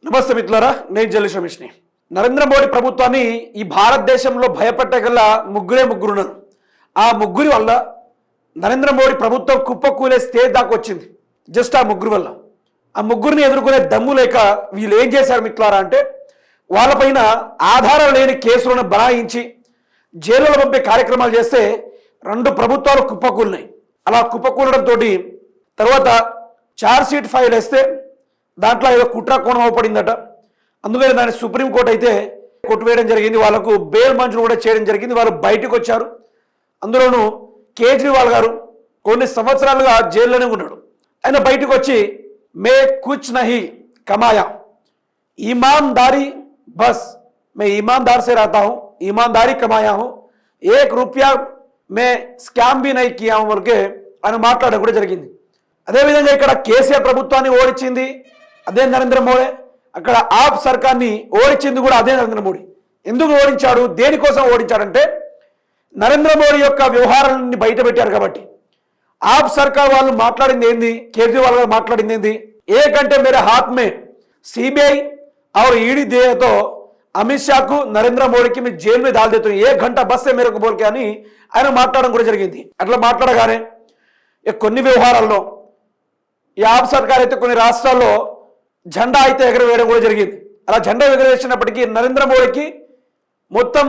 నమస్తే మిత్రులారా, నేను జల్లి రమేష్ని. నరేంద్ర మోడీ ప్రభుత్వాన్ని ఈ భారతదేశంలో భయపెట్టగల ముగ్గురున్నారు. ఆ ముగ్గురి వల్ల నరేంద్ర మోడీ ప్రభుత్వం కుప్పకూలే స్టేజ్ దాకా వచ్చింది. జస్ట్ ఆ ముగ్గురు వల్ల. ఆ ముగ్గురిని ఎదుర్కొనే దమ్ము లేక వీళ్ళు ఏం చేశారు మిత్రులారా అంటే, వాళ్ళపైన ఆధారం లేని కేసులను బనాయించి జైలులో పంపే కార్యక్రమాలు చేస్తే రెండు ప్రభుత్వాలు కుప్పకూలినాయి. అలా కుప్పకూలడంతో తర్వాత ఛార్జ్ షీట్ ఫైల్ వేస్తే దాంట్లో ఏదో కుట్ర కోణం అవపడిందట. అందుకని దాన్ని సుప్రీంకోర్టు అయితే కొట్టువేయడం జరిగింది. వాళ్ళకు బెయిల్ మంజూరు కూడా చేయడం జరిగింది. వాళ్ళు బయటకు వచ్చారు. అందులోనూ కేజ్రీవాల్ గారు కొన్ని సంవత్సరాలుగా జైల్లోనే ఉన్నాడు. ఆయన బయటకు వచ్చి మే కుచ్ నహీ కమాయా, ईमानदारी बस मैं ईमानदार से रहता हूँ, ईमानदारी कमाया हूँ, एक रुपया मैं స్కామ్ भी नहीं किया हूँ बोलके ఆయన మాట్లాడడం కూడా జరిగింది. అదేవిధంగా ఇక్కడ కేసీఆర్ ప్రభుత్వాన్ని ఓడించింది అదే నరేంద్ర మోడీ, అక్కడ ఆప్ సర్కార్ని ఓడించింది కూడా అదే నరేంద్ర మోడీ. ఎందుకు ఓడించాడు, దేనికోసం ఓడించాడంటే నరేంద్ర మోడీ యొక్క వ్యవహారాన్ని బయట పెట్టారు కాబట్టి. ఆప్ సర్కార్ వాళ్ళు మాట్లాడింది ఏంది, కేజ్రీవాల్ గారు మాట్లాడింది ఏంది, ఏ కంటే మేరే హాత్ మే सीबीआई और ईडी दे तो अमित शाह को नरेंद्र मोदी की मैं जेल में डाल देता हूं, 1 घंटा बस से मेरे को बोल के అని ఆయన మాట్లాడడం కూడా జరిగింది. అట్లా మాట్లాడగానే కొన్ని వ్యవహారాల్లో ఈ ఆప్ సర్కార్ అయితే కొన్ని రాష్ట్రాల్లో జెండా అయితే ఎగరవేయడం కూడా జరిగింది. అలా జెండా ఎగరవేసినప్పటికీ నరేంద్ర మోడీకి మొత్తం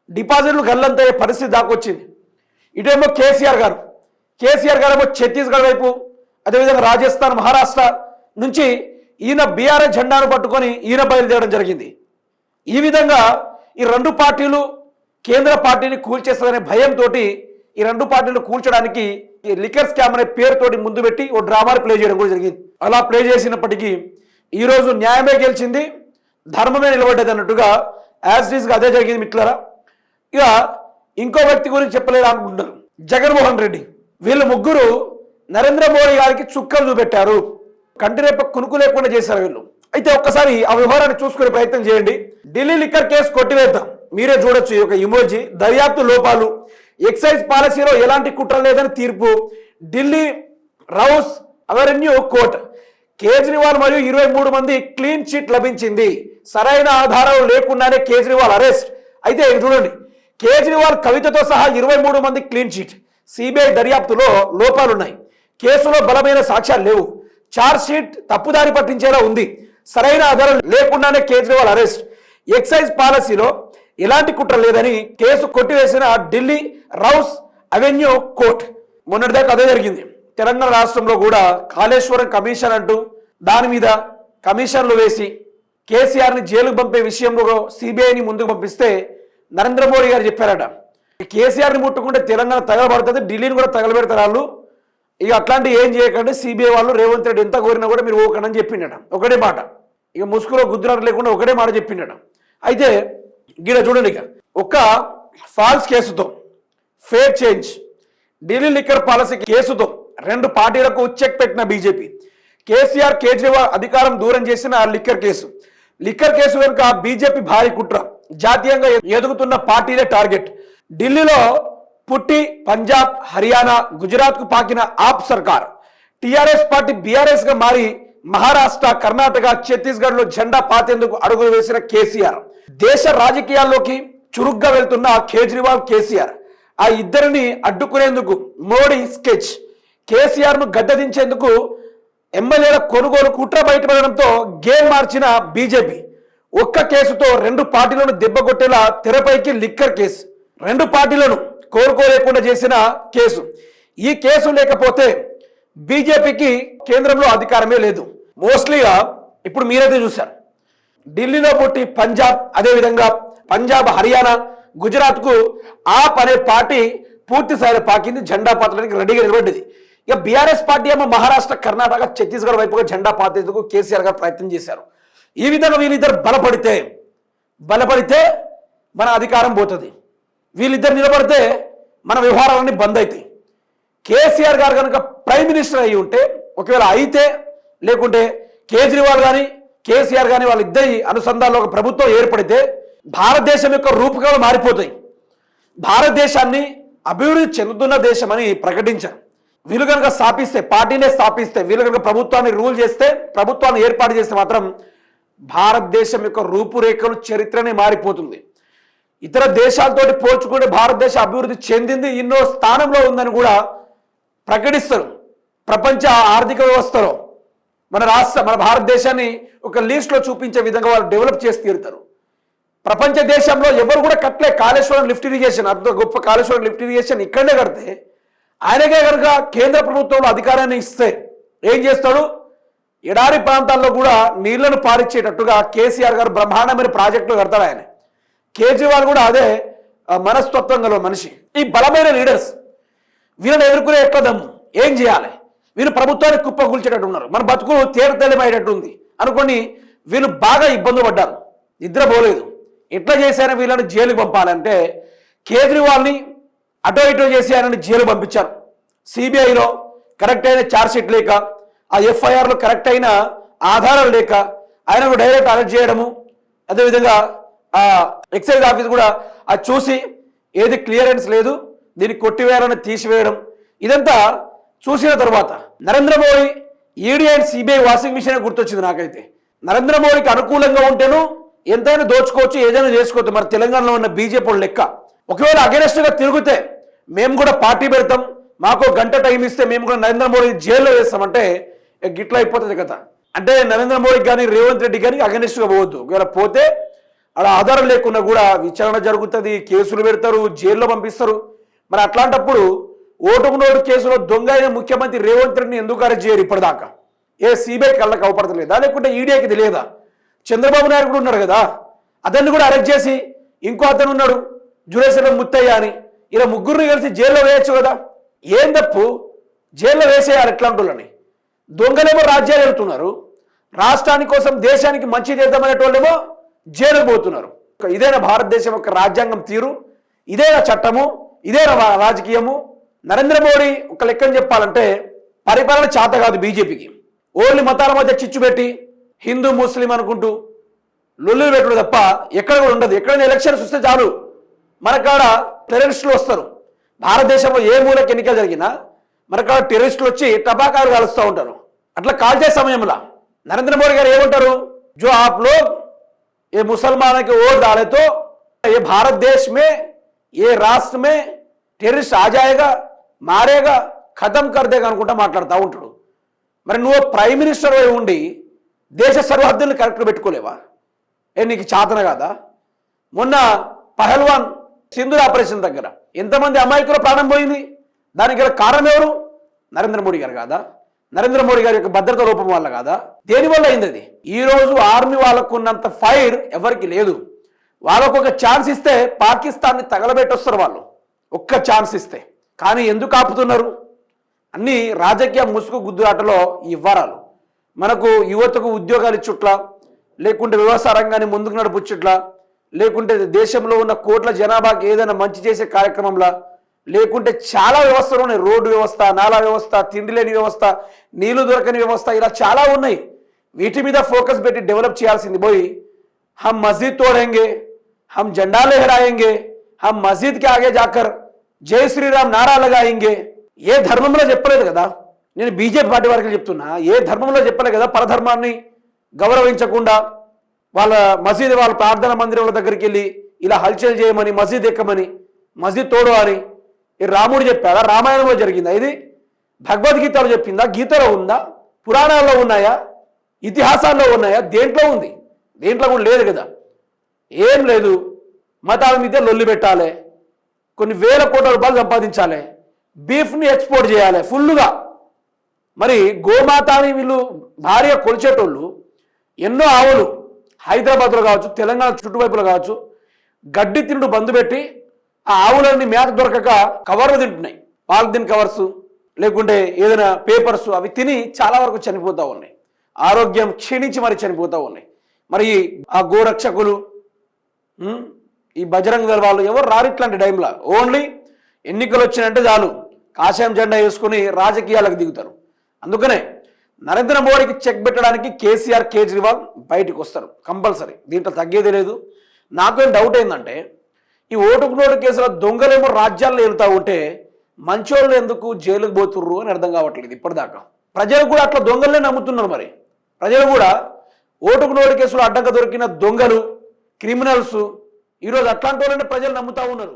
డిపాజిట్లు గల్లంతయ్యే పరిస్థితి దాకొచ్చింది. ఇటేమో కేసీఆర్ గారు ఏమో ఛత్తీస్గఢ్ వైపు, అదేవిధంగా రాజస్థాన్, మహారాష్ట్ర నుంచి ఈయన బీఆర్ఎస్ జెండాను పట్టుకొని ఈయన బయలుదేరడం జరిగింది. ఈ విధంగా ఈ రెండు పార్టీలు కేంద్ర పార్టీని కూల్చేస్తారనే భయంతో ఈ రెండు పార్టీలు కూల్చడానికి ఈ లిక్కర్ స్కామ్ అనే పేరుతోటి ముందు పెట్టి ఓ డ్రామాని ప్లే చేయడం కూడా జరిగింది. అలా ప్లే చేసినప్పటికీ ఈరోజు న్యాయమే గెలిచింది, ధర్మమే నిలబడ్డది అన్నట్టుగా యాజ్ ఇట్ ఈస్గా అదే జరిగింది మిత్రులారా. ఇక ఇంకో వ్యక్తి గురించి చెప్పలేదు అనుకుంటున్నారు, జగన్మోహన్ రెడ్డి. వీళ్ళు ముగ్గురు నరేంద్ర మోడీ గారికి చుక్కలు చూపెట్టారు, కంటిరేప కునుకు లేకుండా చేశారు వీళ్ళు. అయితే ఒక్కసారి ఆ వ్యవహారాన్ని చూసుకునే ప్రయత్నం చేయండి. ఢిల్లీ లిక్కర్ కేసు కొట్టివేద్దాం, మీరే చూడొచ్చు ఒక ఇమోజీ. దర్యాప్తు లోపాలు, ఎక్సైజ్ పాలసీలో ఎలాంటి కుట్ర లేదని తీర్పు, Delhi rows avenue court. Kejriwal మరియు 23 మంది క్లీన్ చిట్ లభించింది, సరైన ఆధారాలు లేకుండానే కేజ్రీవాల్ అరెస్ట్. అయితే చూడండి, కేజ్రీవాల్ కవితతో సహా 23 మంది క్లీన్ చిట్. సిబిఐ దర్యాప్తులో లోపాలున్నాయి, కేసులో బలమైన సాక్ష్యాలు లేవు, ఛార్జ్ షీట్ తప్పుదారి పట్టించేలా ఉంది, సరైన ఆధారం లేకుండానే కేజ్రీవాల్ అరెస్ట్. ఎక్సైజ్ పాలసీలో ఎలాంటి కుట్ర లేదని కేసు కొట్టివేసిన ఢిల్లీ రౌస్ అవెన్యూ కోర్టు. మొన్నటిదాకా అదే జరిగింది. తెలంగాణ రాష్ట్రంలో కూడా కాళేశ్వరం కమిషన్ అంటూ దాని మీద కమిషన్లు వేసి కేసీఆర్ని జైలుకు పంపే విషయంలో సిబిఐని ముందుకు పంపిస్తే నరేంద్ర మోడీ గారు చెప్పారట, కేసీఆర్ని ముట్టుకుంటే తెలంగాణ తగలబడుతుంది, ఢిల్లీని కూడా తగలబెడతారు వాళ్ళు, ఇక అట్లాంటి ఏం చేయకండి, సిబిఐ వాళ్ళు రేవంత్ రెడ్డి ఎంత కోరినా కూడా మీరు ఓకండి అని చెప్పిండట. ఒకటే మాట, ఇక ముసుగులో గుద్దురాట లేకుండా ఒకటే మాట చెప్పిండట. అయితే గిడ చూడండి, ఇక ఒక ఫాల్స్ కేసుతో fake change, Delhi liquor policy కేసుతో 2 పార్టీలకు చెక్ పెట్టిన బీజేపీ. కేసీఆర్ కేజ్రీవాల్ అధికారం దూరం చేసిన లిక్కర్ కేసు వెనుక బీజేపీ భారీ కుట్ర, జాతీయంగా ఎదుగుతున్న పార్టీలే టార్గెట్. ఢిల్లీలో పుట్టి పంజాబ్, హర్యానా, గుజరాత్ కు పాకిన ఆప్ సర్కార్, టీఆర్ఎస్ పార్టీ బీఆర్ఎస్ గా మారి మహారాష్ట్ర, కర్ణాటక, ఛత్తీస్గఢ్ లో జెండా పాతేందుకు అడుగులు వేసిన కేసీఆర్. దేశ రాజకీయాల్లోకి చురుగ్గా వెళ్తున్న కేజ్రీవాల్, కేసీఆర్, ఆ ఇద్దరిని అడ్డుకునేందుకు మోడీ స్కెచ్. కేసీఆర్ ను గద్దెదించేందుకు ఎమ్మెల్యేల కొనుగోలు కుట్ర బయటపడడంతో గేమ్ మార్చిన బీజేపీ. ఒక్క కేసుతో 2 పార్టీలను దెబ్బకొట్టేలా తెరపైకి లిక్కర్ కేసు, 2 పార్టీలను కోరుకోలేకుండా చేసిన కేసు. ఈ కేసు లేకపోతే బీజేపీకి కేంద్రంలో అధికారమే లేదు. మోస్ట్లీగా ఇప్పుడు మీరైతే చూశారు, ఢిల్లీలో పుట్టి పంజాబ్, అదేవిధంగా పంజాబ్, హర్యానా, గుజరాత్కు ఆప్ అనే పార్టీ పూర్తి స్థాయిలో పాకింది, జెండా పాతడానికి రెడీగా నిలబడ్డది. ఇక బీఆర్ఎస్ పార్టీ ఏమో మహారాష్ట్ర, కర్ణాటక, ఛత్తీస్గఢ్ వైపుగా జెండా పాతేందుకు కేసీఆర్ గారు ప్రయత్నం చేశారు. ఈ విధంగా వీళ్ళిద్దరు బలపడితే మన అధికారం పోతుంది, వీళ్ళిద్దరు నిలబడితే మన వ్యవహారాలన్నీ బంద్ అవుతాయి. కేసీఆర్ గారు కనుక ప్రైమ్ మినిస్టర్ అయ్యి ఉంటే, ఒకవేళ అయితే, లేకుంటే కేజ్రీవాల్ కానీ కేసీఆర్ కానీ వాళ్ళిద్దరి అనుసంధానంలో ఒక ప్రభుత్వం ఏర్పడితే భారతదేశం యొక్క రూపురేఖలు మారిపోతాయి. భారతదేశాన్ని అభివృద్ధి చెందుతున్న దేశం అని ప్రకటించారు. వీళ్ళు కనుక స్థాపిస్తే, పార్టీనే స్థాపిస్తే, వీళ్ళు కనుక ప్రభుత్వాన్ని రూల్ చేస్తే, ప్రభుత్వాన్ని ఏర్పాటు చేస్తే మాత్రం భారతదేశం యొక్క రూపురేఖలు చరిత్రనే మారిపోతుంది. ఇతర దేశాలతోటి పోల్చుకుంటే భారతదేశం అభివృద్ధి చెందింది, ఎన్నో స్థానంలో ఉందని కూడా ప్రకటిస్తారు. ప్రపంచ ఆర్థిక వ్యవస్థలో మన భారతదేశాన్ని ఒక లిస్ట్లో చూపించే విధంగా వాళ్ళు డెవలప్ చేసి తీరుతారు. ప్రపంచ దేశంలో ఎవరు కూడా కట్టలే కాళేశ్వరం లిఫ్ట్ ఇరిగేషన్, అంత గొప్ప కాళేశ్వరం లిఫ్ట్ ఇరిగేషన్ ఇక్కడనే కడితే ఆయనకే కనుక కేంద్ర ప్రభుత్వంలో అధికారాన్ని ఇస్తే ఏం చేస్తాడు? ఎడారి ప్రాంతాల్లో కూడా నీళ్లను పారిచ్చేటట్టుగా కేసీఆర్ గారు బ్రహ్మాండమైన ప్రాజెక్టులు కడతాడు ఆయన. కేజ్రీవాల్ కూడా అదే మనస్తత్వం గల మనిషి. ఈ బలమైన లీడర్స్ వీళ్ళని ఎదుర్కొనే ఎట్లా దమ్ము, ఏం చేయాలి? వీళ్ళు ప్రభుత్వాన్ని కుప్పకూల్చేటట్టు ఉన్నారు, మన బతుకు తేలిమయ్యేటట్టు ఉంది అనుకొని వీళ్ళు బాగా ఇబ్బంది పడ్డారు, నిద్రపోలేదు. ఎట్లా చేశారో వీళ్ళని జైలుకి పంపాలంటే కేజ్రీవాల్ని అటో ఇటో చేసి ఆయనని జైలు పంపించారు. సిబిఐలో కరెక్ట్ అయిన ఛార్జ్షీట్ లేక, ఆ ఎఫ్ఐఆర్లో కరెక్ట్ అయిన ఆధారాలు లేక ఆయనకు డైరెక్ట్ అరెస్ట్ చేయడము, అదేవిధంగా ఆ ఎక్సైజ్ ఆఫీస్ కూడా అది చూసి ఏది క్లియరెన్స్ లేదు, దీన్ని కొట్టివేయాలని తీసివేయడం, ఇదంతా చూసిన తర్వాత Narendra Modi ED and CBI washing machine గుర్తొచ్చింది నాకైతే. నరేంద్ర మోడీకి అనుకూలంగా ఉంటేను ఎంతైనా దోచుకోవచ్చు, ఏదైనా చేసుకోవచ్చు. మరి తెలంగాణలో ఉన్న బీజేపీ లెక్క ఒకవేళ అగెనెస్ట్గా తిరిగితే మేము కూడా పార్టీ పెడతాం, మాకు గంట టైం ఇస్తే మేము కూడా నరేంద్ర మోడీ జైల్లో వేస్తామంటే గిట్లా అయిపోతుంది కదా. అంటే నరేంద్ర మోడీకి కానీ రేవంత్ రెడ్డి కానీ అగెనెస్ట్గా పోవద్దు. ఒకవేళ పోతే అలా ఆధారం లేకుండా కూడా విచారణ జరుగుతుంది, కేసులు పెడతారు, జైల్లో పంపిస్తారు. మరి అట్లాంటప్పుడు ఓటుకు నోటు కేసులో దొంగ అయిన ముఖ్యమంత్రి రేవంత్ రెడ్డిని ఎందుకు అరెస్ట్ చేయరు ఇప్పటిదాకా? ఏ సిబిఐ కళ్ళకి అవపడతలేదా, లేకుంటే ఈడీఐకి తెలియదా? చంద్రబాబు నాయుడు కూడా ఉన్నాడు కదా, అతన్ని కూడా అరెస్ట్ చేసి ఇంకో అతను ఉన్నాడు జురేశ్వరం ముత్తయ్య అని, ఇలా ముగ్గురిని కలిసి జైల్లో వేయచ్చు కదా. ఏం తప్పు? జైల్లో వేసేయాలి ఎట్లాంటి దొంగలేమో రాజ్యాలు వెళ్తున్నారు, రాష్ట్రాని కోసం దేశానికి మంచి చేద్దామనేటోళ్ళేమో జైలుకు పోతున్నారు. ఇదేనా భారతదేశం యొక్క రాజ్యాంగం తీరు? ఇదేనా చట్టము? ఇదేనా రాజకీయము? నరేంద్ర మోడీ ఒక లెక్కని చెప్పాలంటే పరిపాలన చేత కాదు బీజేపీకి. ఓన్లీ మతాల మధ్య చిచ్చు పెట్టి హిందూ ముస్లిం అనుకుంటూ లొల్లులు పెట్టుడు తప్ప ఎక్కడ కూడా ఉండదు. ఎక్కడైనా ఎలక్షన్స్ వస్తే చాలు మనకాడ టెర్రరిస్టులు వస్తారు. భారతదేశంలో ఏ మూలకి ఎన్నికలు జరిగినా మనకాడ టెర్రరిస్టులు వచ్చి టపాకాలు కాలుస్తూ ఉంటారు. అట్లా కాల్చే సమయంలో నరేంద్ర మోడీ గారు ఏమంటారు? జో ఆప్ లోగ్ ఏ ముసల్మాన్ కి ఓట్ डाले तो ये भारत देश में ये राष्ट्र में టెర్రరిస్ట్ ఆ జాయేగా మారేగా ఖతం కర్దేగా అనుకుంటా మాట్లాడుతూ ఉంటాడు. మరి నువ్వు ప్రైమ్ మినిస్టర్ అయి ఉండి దేశ సరిహద్దుల్ని కరెక్ట్గా పెట్టుకోలేవా? నీకు చాతన కాదా? మొన్న పహల్వాన్ సింధూర్ ఆపరేషన్ దగ్గర ఎంతమంది అమాయకుల ప్రాణం పోయింది? దానికి గల కారణం ఎవరు? నరేంద్ర మోడీ గారు కాదా? నరేంద్ర మోడీ గారి యొక్క భద్రత లోపం వల్ల కాదా? దేనివల్ల అయింది అది? ఈరోజు ఆర్మీ వాళ్ళకు ఉన్నంత ఫైర్ ఎవరికి లేదు. వాళ్ళకు ఒక ఛాన్స్ ఇస్తే పాకిస్తాన్ని తగలబెట్టొస్తారు వాళ్ళు, ఒక్క ఛాన్స్ ఇస్తే. కానీ ఎందుకు ఆపుతున్నారు? అన్ని రాజకీయ ముసుగు గుద్దులాటలో ఈ వివరాలు. మనకు యువతకు ఉద్యోగాలు ఇచ్చుట్లా, లేకుంటే వ్యవసాయ రంగాన్ని ముందుకు నడుపుచ్చుట్లా, లేకుంటే దేశంలో ఉన్న కోట్ల జనాభాకి ఏదైనా మంచి చేసే కార్యక్రమంలా, లేకుంటే చాలా వ్యవస్థలు ఉన్నాయి. రోడ్డు వ్యవస్థ, నాలా వ్యవస్థ, తిండి లేని వ్యవస్థ, నీళ్లు దొరకని వ్యవస్థ, ఇలా చాలా ఉన్నాయి. వీటి మీద ఫోకస్ పెట్టి డెవలప్ చేయాల్సింది పోయి हम मस्जिद तोड़ेंगे, हम झंडा लहराएंगे, हम मस्जिद के आगे जाकर जय श्री राम नारा लगाएंगे. ఏ ధర్మంలో చెప్పలేదు కదా. నేను బీజేపీ పార్టీ వారికి చెప్తున్నా, ఏ ధర్మంలో చెప్పలేదు కదా పరధర్మాన్ని గౌరవించకుండా వాళ్ళ మసీదు వాళ్ళ ప్రార్థన మందిరాల దగ్గరికి వెళ్ళి ఇలా హల్చల్ చేయమని, మసీద్ ఎక్కమని, మసీద్ తోడు అని ఈ రాముడు చెప్పాడా? రామాయణంలో జరిగిందా ఇది? భగవద్గీతలో చెప్పిందా? గీతలో ఉందా? పురాణాల్లో ఉన్నాయా? ఇతిహాసాల్లో ఉన్నాయా? దేంట్లో ఉంది? దేంట్లో కూడా లేదు కదా. ఏం లేదు. మతాల మీద లొల్లి పెట్టాలి, కొన్ని వేల కోట్ల రూపాయలు సంపాదించాలి, బీఫ్ని ఎక్స్పోర్ట్ చేయాలి ఫుల్లుగా. మరి గోమాతాని వీళ్ళు భారీగా కొలిచేటోళ్ళు ఎన్నో ఆవులు హైదరాబాద్లో కావచ్చు, తెలంగాణ చుట్టువైపులో కావచ్చు, గడ్డి తినుడు బంద్ పెట్టి ఆ ఆవులన్నీ మేత దొరకక కవర్లు తింటున్నాయి. పాలిథిన్ కవర్స్ లేకుంటే ఏదైనా పేపర్స్ అవి తిని చాలా వరకు చనిపోతూ ఉన్నాయి. ఆరోగ్యం క్షీణించి మరి చనిపోతూ ఉన్నాయి. మరి ఆ గోరక్షకులు, ఈ బజరంగ దళ వాళ్ళు ఎవరు రారు ఇట్లాంటి టైంలో. ఓన్లీ ఎన్నికలు వచ్చినంటే చాలు కాషాయం జెండా వేసుకుని రాజకీయాలకు దిగుతారు. అందుకనే నరేంద్ర మోడీకి చెక్ పెట్టడానికి కేసీఆర్, కేజ్రీవాల్ బయటకు వస్తారు కంపల్సరీ. దీంట్లో తగ్గేది లేదు. నాకేం డౌట్ ఏంటంటే ఈ ఓటుకు నోటు కేసులో దొంగలేమో రాజ్యాల్లో వెళ్తూ ఉంటే మంచోళ్ళు ఎందుకు జైలుకు పోతుర్రు అని అర్థం కావట్లేదు ఇప్పటిదాకా. ప్రజలు కూడా అట్లా దొంగలనే నమ్ముతున్నారు. మరి ప్రజలు కూడా ఓటుకు నోటు కేసులు అడ్డంగా దొరికిన దొంగలు, క్రిమినల్స్ ఈరోజు అట్లాంటి వాళ్ళని ప్రజలు నమ్ముతా ఉన్నారు.